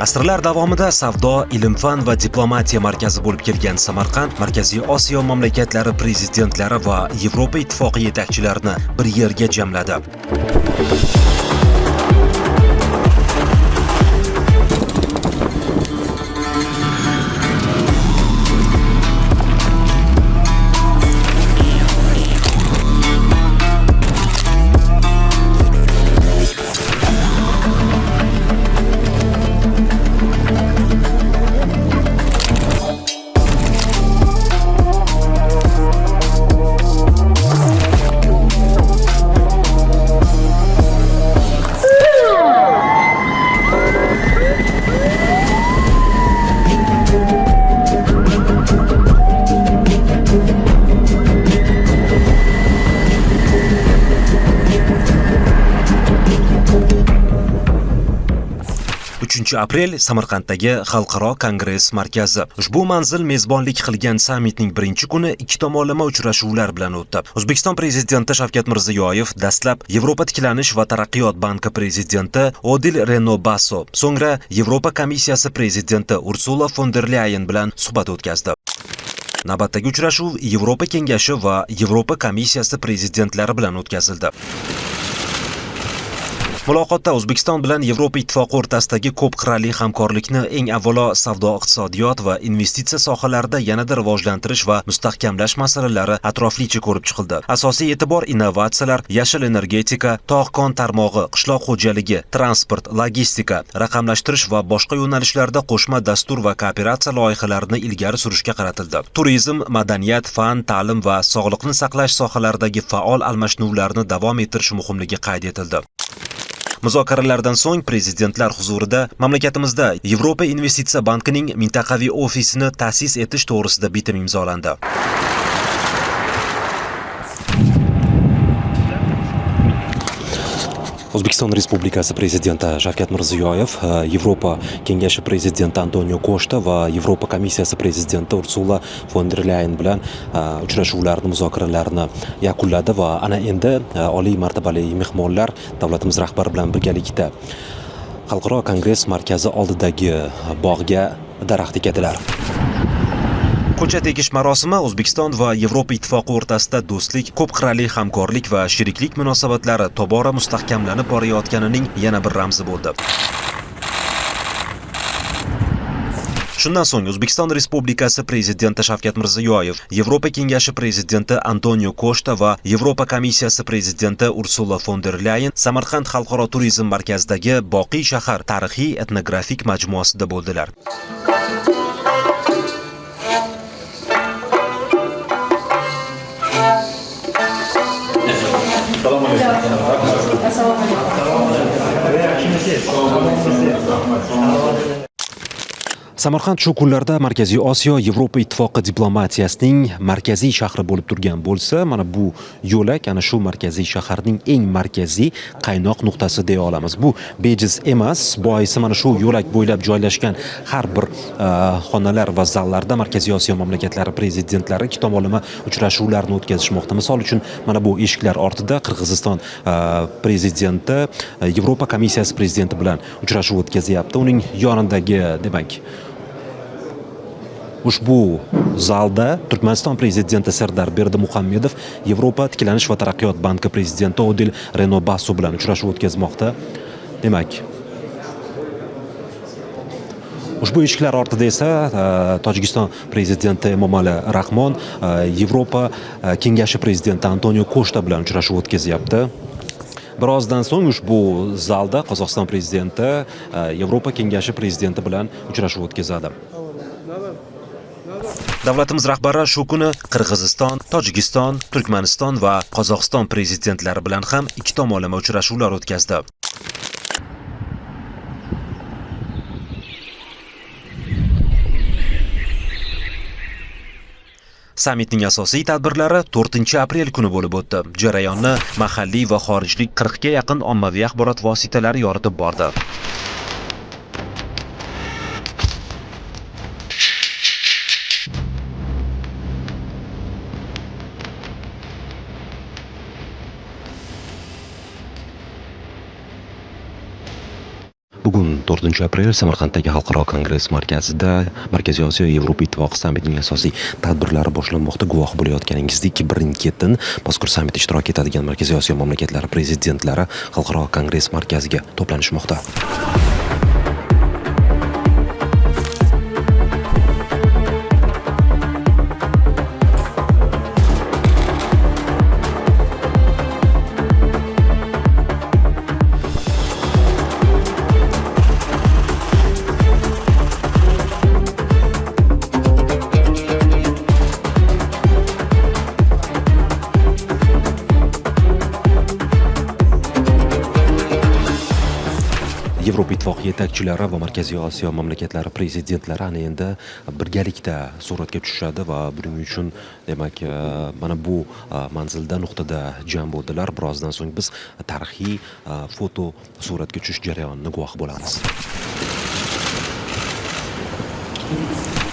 Asrlar davomida savdo, ilm-fan va diplomatiya markazi bo'lib kelgan Samarqand Markaziy Osiyo mamlakatlari prezidentlari va Yevropa Ittifoqi yetakchilarini bir yerga jamladi. Aprel Samarqanddagi Xalqaro kongress markazi. Ushbu manzil mezbonlik qilgan sammitning birinchi kuni ikki tomonlama uchrashuvlar bilan o'tdi. O'zbekiston prezidenti Shavkat Mirziyoyev dastlab Yevropa tiklanish va taraqqiyot banki prezidenti Odil Reno Basso, so'ngra Yevropa komissiyasi prezidenti Ursula von der Leyen bilan suhbat o'tkazdi. Navbatdagi uchrashuv Yevropa kengashi va Yevropa komissiyasi prezidentlari bilan o'tkazildi. Muloqotda O'zbekiston bilan Yevropa Ittifoqi o'rtasidagi ko'p qirrali hamkorlikni eng avvalo savdo, iqtisodiyot va investitsiya sohalarida yanada rivojlantirish va mustahkamlash masalalari atroflicha ko'rib chiqildi. Asosiy e'tibor innovatsiyalar, yashil energetika, tog'-kon tarmog'i, qishloq xo'jaligi, transport, logistika, raqamlashtirish va boshqa yo'nalishlarda qo'shma dastur va kooperatsiya loyihalarini ilgari surishga qaratildi. Turizm, madaniyat, fan, ta'lim va sog'liqni saqlash sohalaridagi faol almashinuvlarni davom ettirish muhimligi qayd etildi. Muzokaralardan so'ng prezidentlar huzurida mamlakatimizda Yevropa investitsiya bankining mintaqaviy ofisini ta'sis etish to'g'risida bitim imzolandi. O'zbekiston Respublikasi prezidenti Shavkat Mirziyoyev, Yevropa kengashi prezidenti Antonio Costa va Yevropa komissiyasi prezidenti Ursula von der Leyen bilan uchrashuvlarni, muzokaralarni yakunladi va ana endi oliy martabali mehmonlar davlatimiz rahbari bilan birgalikda Xalqaro kongress markazi oldidagi bog'ga daraxt ekadilar. Ko'cha tekish marosimi O'zbekiston va Yevropa Ittifoqi o'rtasida do'stlik, ko'p qirrali hamkorlik va sheriklik munosabatlari tobora mustahkamlanib borayotganining yana bir ramzi bo'ldi. Shundan so'ng O'zbekiston Respublikasi prezidenti Shavkat Mirziyoyev, Yevropa kengashi prezidenti Antonio Costa va Yevropa komissiyasi prezidenti Ursula von der Leyen Samarqand xalqaro turizm markazidagi Boqiy shahar tarixiy etnografik majmuasida bo'ldilar. Samarqand shu kunlarda Markaziy Osiyo Yevropa Ittifoqi diplomatiyasining markaziy shahri bo'lib turgan bo'lsa, mana bu yo'lak ana shu markaziy shaharning eng markaziy qaynoq nuqtasi deya olamiz. Bu bejiz emas, boisi mana shu yo'lak bo'ylab joylashgan har bir xonalar va zallarda Markaziy Osiyo mamlakatlari prezidentlari ikki tomonlama uchrashuvlarni o'tkazishmoqda. Misol uchun, mana bu eshiklar ortida Qirg'iziston prezidenti Yevropa komissiyasi prezidenti bilan uchrashuv o'tkazyapti. Uning yonidagi, demak, ushbu zalda Turkmaniston prezidenti Sardar Berdimuhamedov Yevropa tiklanish va taraqqiyot banki prezidenti Odil Reno Basso bilan uchrashuv o'tkazmoqda. Demak, ushbu eshiklar ortida esa Tojikiston prezidenti Emomali Rahmon Yevropa kengashi prezidenti Antonio Costa bilan uchrashuv o'tkazyapti. Birozdan so'ng ushbu zalda Qozog'iston prezidenti Yevropa kengashi prezidenti bilan uchrashuv o'tkazadi. Davlatimiz rahbari shu kuni Qirg'iziston, Tojikiston, Turkmaniston va Qozog'iston prezidentlari bilan ham ikki tomonlama uchrashuvlar o'tkazdi. Sammitning asosiy tadbirlari 4-aprel kuni bo'lib o'tdi. Jarayonni mahalliy va xorijlik 40 ga yaqin ommaviy axborot vositalari yoritib bordi. Bugun 4-aprel Samarqanddagi Xalqaro kongress markazida Markaziy Osiyo Yevropa Ittifoqi sammitining asosiy tadbirlari boshlanmoqda. Guvoh bo'layotganingizdek, birin-ketin mazkur sammit ishtirok etadigan Markaziy Osiyo mamlakatlari prezidentlari Xalqaro kongress markaziga to'planishmoqda. Yevropa Ittifoqi yetakchilari va Markaziy Osiyo mamlakatlari prezidentlari ana endi birgalikda suratga tushadi va buning uchun demak mana bu manzilda nuqtada jam bo'ldilar. Birozdan so'ng biz tarixiy foto suratga tushish jarayonini guvohi bo'lamiz.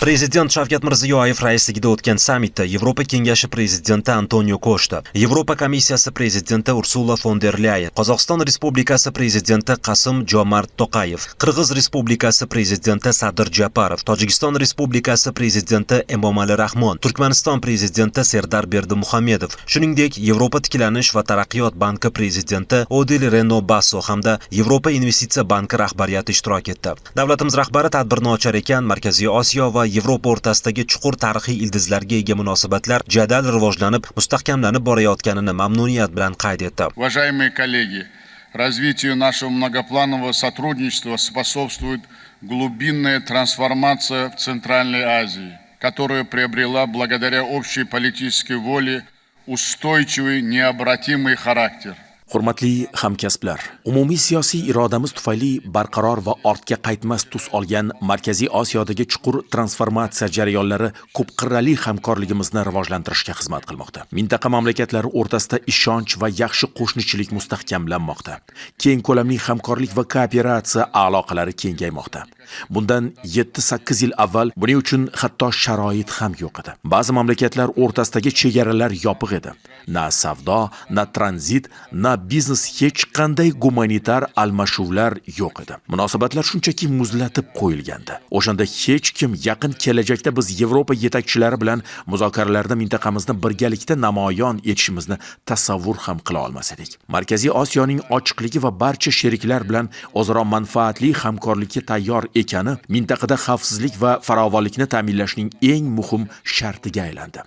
Prezident Shavkat Mirziyoyev raisligida o'tgan sammitda Yevropa Kengashi prezidenti Antonio Koshta, Yevropa Komissiyasi prezidenti Ursula von der Leyen, Qozog'iston Respublikasi prezidenti Qasim-Jomart To'qayev, Qirg'iz Respublikasi prezidenti Sadir Japarov, Tojikiston Respublikasi prezidenti Emomali Rahmon, Turkmaniston prezidenti Serdar Berdimuhamedov, shuningdek Yevropa tiklanish va taraqqiyot banki prezidenti Odil Reno Basso hamda Yevropa investitsiya banki rahbariyati ishtirok etdi. Davlatimiz rahbari tadbirni ochar ekan, Markaziy Osiyo va Yevropa o'rtasidagi chuqur tarixiy ildizlarga ega munosabatlar jadal rivojlanib, mustahkamlanib borayotganini mamnuniyat bilan qayd etdi. Уважаемые коллеги, развитию нашего многопланового сотрудничества способствует глубинная трансформация в Центральной Азии, которая приобрела благодаря общей политической воле устойчивый, необратимый характер. Hurmatli hamkasblar, umumiy siyosiy irodamiz tufayli barqaror va ortga qaytmas tus olgan Markaziy Osiyodagi chuqur transformatsiya jarayonlari ko'p qirrali hamkorligimizni rivojlantirishga xizmat qilmoqda. Mintaqa mamlakatlari o'rtasida ishonch va yaxshi qo'shnichilik mustahkamlanmoqda. Keng ko'lamli hamkorlik va kooperatsiya aloqalari kengaymoqda. Bundan 7-8 yil avval buning uchun hatto sharoit ham yo'q edi. Ba'zi mamlakatlar o'rtasidagi chegaralar yopiq edi. Na savdo, na tranzit, na biznes, hech qanday gumanitar almashuvlar yo'q edi. Munosabatlar shunchaki muzlatib qo'yilgandi. O'shanda hech kim yaqin kelajakda biz Yevropa yetakchilari bilan muzokaralarda mintaqamizni birgalikda namoyon etishimizni tasavvur ham qila olmas edik. Markaziy Osiyoning ochiqligi va barcha sheriklar bilan o'zaro manfaatli hamkorlikka tayyor ekani mintaqada xavfsizlik va farovonlikni ta'minlashning eng muhim shartiga aylandi.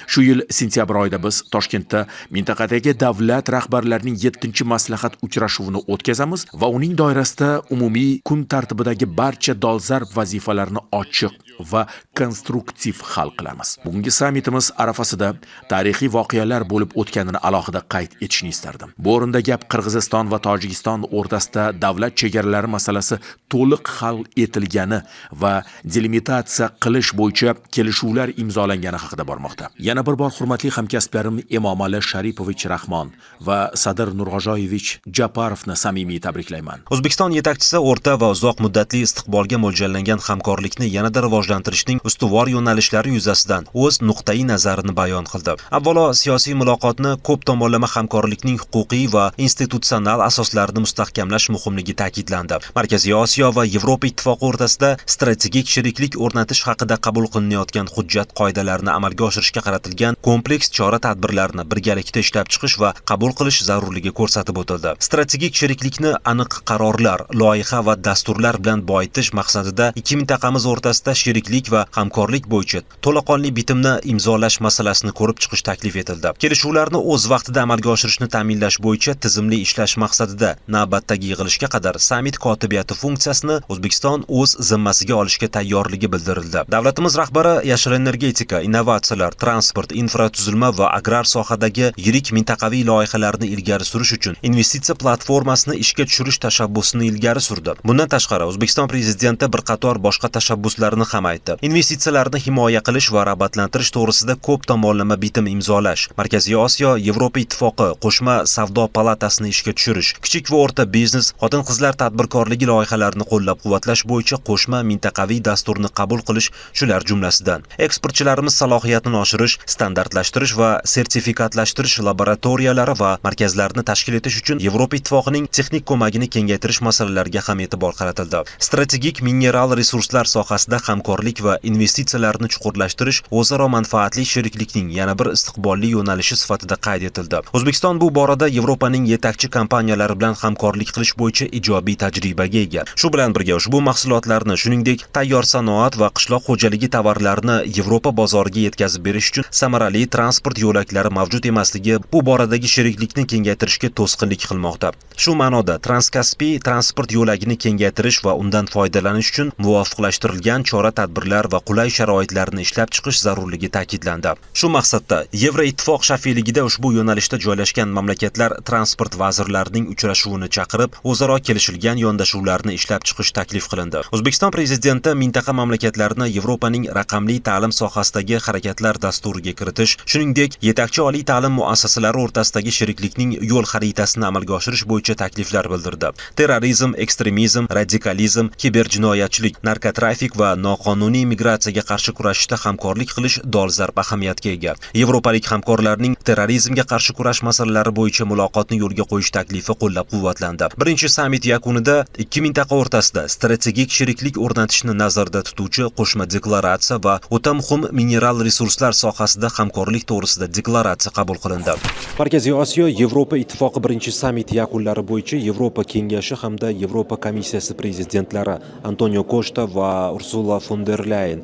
Shu yil sentyabr oyida biz Toshkentda mintaqadagi davlat rahbarlarining 7-maslahat uchrashuvini o'tkazamiz va uning doirasida umumiy kun tartibidagi barcha dolzarb vazifalarni ochiq va konstruktiv hal qilamiz. Bugungi sammitimiz arafasida tarixiy voqealar bo'lib o'tganini alohida qayd etishni istardim. Bu o'rinda gap Qirg'iziston va Tojikiston o'rtasida davlat chegaralari masalasi to'liq hal etilgani va delimitatsiya qilish bo'yicha kelishuvlar imzolangani haqida bormoqda. Yana bir bor hurmatli hamkasblarim Emomali Sharipovich Rahmon va Sadir Nurg'ojoyevich Japarovni samimiy tabriklayman. O'zbekiston yetakchisi o'rta va uzoq muddatli istiqbolga mo'ljallangan hamkorlikni yanada rivojlantirishning ustuvor yo'nalishlari yuzasidan o'z nuqtai nazarini bayon qildi. Avvalo, siyosiy muloqotni ko'p tomonlama hamkorlikning huquqiy va institutsional asoslarini mustahkamlash muhimligi ta'kidlandi. Markaziy Osiyo va Yevropa Ittifoqi o'rtasida strategik sheriklik o'rnatish haqida qabul qilinayotgan hujjat qoidalarini amalga oshirishga qaratilgan kompleks chora-tadbirlarni birgalikda ishlab chiqish va qabul qilish zarurligi ko'rsatib o'tildi. Strategik sheriklikni aniq qarorlar, loyiha va dasturlar bilan boyitish maqsadida ikki mintaqamiz o'rtasida sheriklik va hamkorlik bo'yicha to'laqonli bitimni imzolash masalasini ko'rib chiqish taklif etildi. Kelishuvlarni o'z vaqtida amalga oshirishni ta'minlash bo'yicha tizimli ishlash maqsadida navbatdagi yig'ilishga qadar sammit kotibiyati funksiyasini O'zbekiston o'z zimmasiga olishga tayyorligi bildirildi. Davlatimiz rahbari yashil energetika, innovatsiyalar, transport, infratuzilma va agrar sohadagi yirik mintaqaviy loyihalarni ilgari surish uchun investitsiya platformasini ishga tushirish tashabbusini ilgari surdi. Bundan tashqari, O'zbekiston prezidenti bir qator boshqa tashabbuslarni ham ham aytdi. Investitsiyalarni himoya qilish va rag'batlantirish to'g'risida ko'p tomonlama bitim imzolash, Markaziy Osiyo Yevropa Ittifoqi qo'shma savdo palatasini ishga tushirish, kichik va o'rta biznes, xotin-qizlar tadbirkorligi loyihalarini qo'llab-quvvatlash bo'yicha qo'shma mintaqaviy dasturni qabul qilish shular jumlasidan. Eksportchilarimiz salohiyatini oshirish, standartlashtirish va sertifikatlashtirish laboratoriyalari va markazlarini tashkil etish uchun Yevropa Ittifoqining texnik ko'magini kengaytirish masalalariga ham e'tibor qaratildi. Strategik mineral resurslar sohasida hamkorlik va investitsiyalarni chuqurlashtirish o'zaro manfaatli sheriklikning yana bir istiqbolli yo'nalishi sifatida qayd etildi. O'zbekiston bu borada Yevropaning yetakchi kompaniyalari bilan hamkorlik qilish bo'yicha ijobiy tajribaga ega. Shu bilan birga ushbu mahsulotlarni, shuningdek, tayyor sanoat va qishloq xo'jaligi tovarlarini Yevropa bozoriga yetkazib berish uchun samarali transport yo'laklari mavjud emasligi bu boradagi sheriklikni kengaytirishga to'sqinlik qilmoqda. Shu ma'noda Transkaspiy transport yo'lagini kengaytirish va undan foydalanish uchun muvofiqlashtirilgan chora-tadbirlar va qulay sharoitlarni ishlab chiqish zarurligi ta'kidlandi. Shu maqsadda Yevroittifoq shafeligida ushbu yo'nalishda joylashgan mamlakatlar transport vazirlarining uchrashuvini chaqirib, o'zaro kelishilgan yondashuvlarni ishlab chiqish taklif qilindi. O'zbekiston prezidenti mintaqa mamlakatlarini Yevropaning raqamli ta'lim sohasidagi harakatlar dasturiga kiritish, shuningdek, yetakchi oliy ta'lim muassasalari o'rtasidagi sheriklikning yo'l xaritasini amalga oshirish bo'yicha takliflar bildirdi. Terrorizm, ekstremizm, radikalizm, kiberjinoyatchilik, narkotrafik va noqonuniy migratsiyaga qarshi kurashishda hamkorlik qilish dolzarb ahamiyatga ega. Yevropalik hamkorlarning terrorizmga qarshi kurash masalalari bo'yicha muloqotni yo'lga qo'yish taklifi qo'llab-quvvatlandi. Birinchi sammit yakunida ikki mintaqa o'rtasida strategik sheriklik o'rnatishni nazarda tutuvchi qo'shma deklaratsiya va o'ta muhim mineral resurslar sohasida hamkorlik to'g'risida deklaratsiya qabul qilindi. Markaziy Osiyo Yevropa Ittifoqi birinchi sammit yakunlari bo'yicha Yevropa Kengashi hamda Yevropa Komissiyasi prezidentlari Antonio Costa va Ursula von der Leyen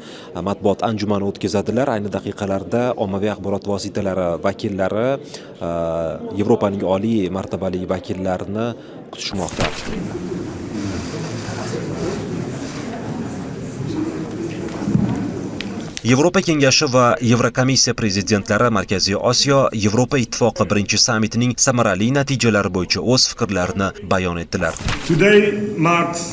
matbuot anjumani o'tkazadilar. Ayni daqiqalarda ommaviy axborot vositalari vakillari Yevropaning oliy martabali vakillarini kutishmoqda. Yevropa Kengashi va Yevrokomissiya prezidentlari Markaziy Osiyo Yevropa Ittifoqi birinchi sammitining samarali natijalari bo'yicha o'z fikrlarini bayon etdilar. Today marks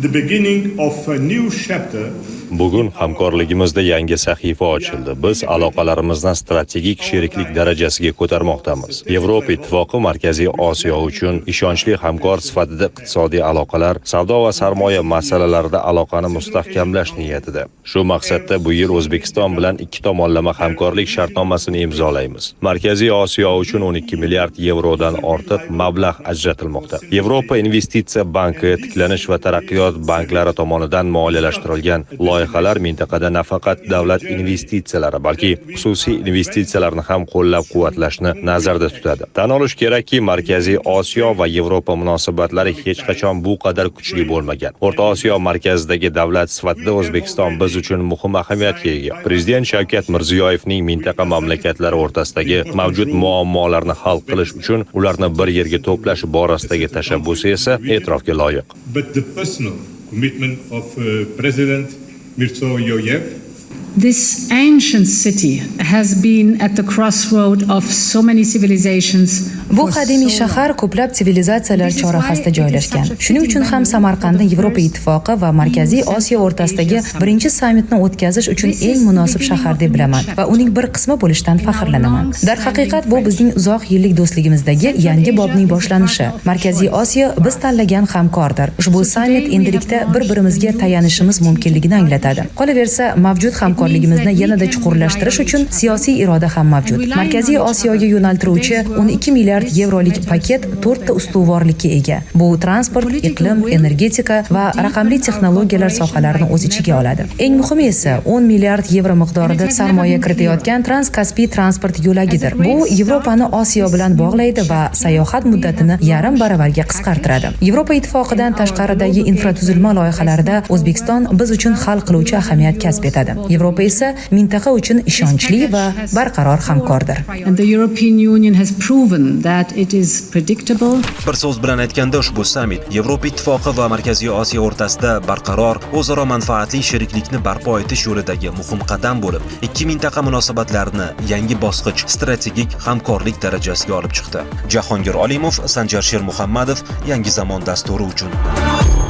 the beginning of a new chapter. Bugun hamkorligimizda yangi sahifa ochildi. Biz aloqalarimizni strategik sheriklik darajasiga ko'tarmoqdamiz. Yevropa Ittifoqi Markaziy Osiyo uchun ishonchli hamkor sifatida iqtisodiy aloqalar, savdo va sarmoya masalalarida aloqani mustahkamlash niyatida. Shu maqsadda bu yil O'zbekiston bilan ikki tomonlama hamkorlik shartnomasini imzolaymiz. Markaziy Osiyo uchun 12 milliard yevrodan ortiq mablag' ajratilmoqda. Yevropa investitsiya banki, tiklanish va taraqqiyot banklari tomonidan moliyalashtirilgan loyihalar mintaqada nafaqat davlat investitsiyalari, balki xususiy investitsiyalarni ham qo'llab-quvvatlashni nazarda tutadi. Tan olish kerakki, Markaziy Osiyo va Yevropa munosabatlari hech qachon bu qadar kuchli bo'lmagan. O'rta Osiyo markazidagi davlat sifatida O'zbekiston biz uchun muhim ahamiyatga ega. Prezident Shavkat Mirziyoyevning mintaqa mamlakatlari o'rtasidagi mavjud muammolarni hal qilish uchun ularni bir yerga to'plash borasidagi tashabbusi esa e'tirofga loyiq. But the personal commitment of President Mirziyoyev. This ancient city has been at the crossroad of so many civilizations. Bu qadimiy shahar ko'plab sivilizatsiyalar chorrahasida joylashgan. Shuning uchun ham Samarqandni Yevropa Ittifoqi va Markaziy Osiyo o'rtasidagi birinchi sammitni o'tkazish uchun eng munosib shahar deb bilaman va uning bir qismi bo'lishdan faxrlanaman. Darhaqiqat bu bizning uzoq yillik do'stligimizdagi yangi bobning boshlanishi. Markaziy Osiyo biz tanlagan hamkordir. Ushbu sammit endilikda bir-birimizga tayanishimiz mumkinligini anglatadi. Qolaversa, mavjud hamkorligimizni yanada chuqurlashtirish uchun siyosiy iroda ham mavjud. Markaziy Osiyoga yo'naltiruvchi 12 milliard yevrolik paket 4 ta ustuvorlikka ega. Bu transport, iqlim, energetika va raqamli texnologiyalar sohalarini o'z ichiga oladi. Eng muhimi esa 10 milliard yevro miqdorida sarmoya kiritayotgan Transkaspiy transport yo'lagidir. Bu Yevropani Osiyo bilan bog'laydi va sayohat muddatini yarim baravarga qisqartiradi. Yevropa Ittifoqidan tashqaridagi infratuzilma loyihalarida O'zbekiston biz uchun hal qiluvchi ahamiyat kasb etadi. Yevropa esa mintaqa uchun ishonchli va barqaror hamkordir. And the European Union has proven that it is predictable. Bir so'z bilan aytganda ushbu sammit Yevropa Ittifoqi va Markaziy Osiyo o'rtasida barqaror, o'zaro manfaatli sheriklikni barpo etish yo'lidagi muhim qadam bo'lib, ikki mintaqa munosabatlarini yangi bosqich strategik hamkorlik darajasiga olib chiqdi. Jahongir Olimov, Sanjar Shermuhammadov, Yangi zamon dasturi uchun.